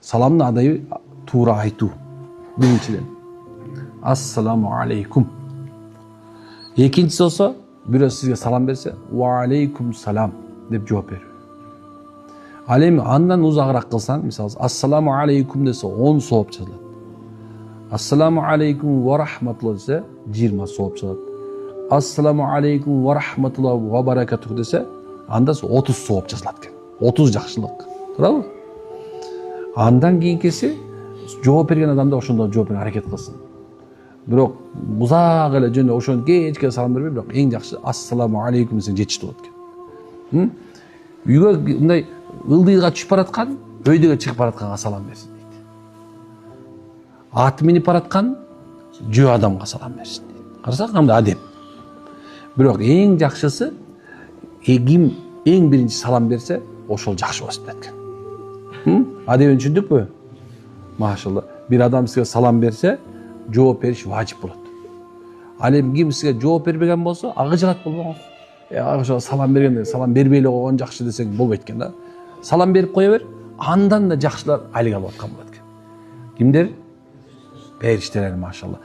Salamны адай туура айтуу. Биринчиден. Ассаламу алейкум. Экинчиси болсо, бирөө сизге салам берсе, ва алейкум салам деп жооп берүү. Ал эми андан узагыраак кылсаң, мисалы, ассаламу алейкум десе 10 сооп жазылат. Ассаламу алейкум ва рахматуллах десе 20 сооп жазылат. Ассаламу алейкум ва рахматуллах ва баракатух десе, анда 30 сооп жазылат экен. 30 жакшылык. Туурабы? Андан кийинкиси жооп берген адамда ошондо жооп берүүгө аракет кылсын. Бирок узак эле жөн ошону кечке салам бербей, бирок эң жакшы ассаламу алейкум десең жетиштүү болот экен. Үйгө мындай ылдыйга түшүп бараткан, өйдөгө чыгып баратканга салам берсин дейт. Ат минип бараткан жөө адамга салам берсин дейт. Карасаң кандай адеп. Бирок эң жакшысы ким эң биринчи салам берсе, ошол жакшы болот дейт экен. Адебин түшүндүкпү? Машалла. Бир адам сизге салам берсе, жооп бериш важип болот. Ал эми ким сизге жооп бербеген болсо, агыжыгат болбоңуз. Ошо салам бергенде салам бербей эле койгон жакшы десең болбойт экен да. Салам берип кое бер, андан да жакшылар айлык алып аткан болот экен. Кимдер? Периштелер, машалла.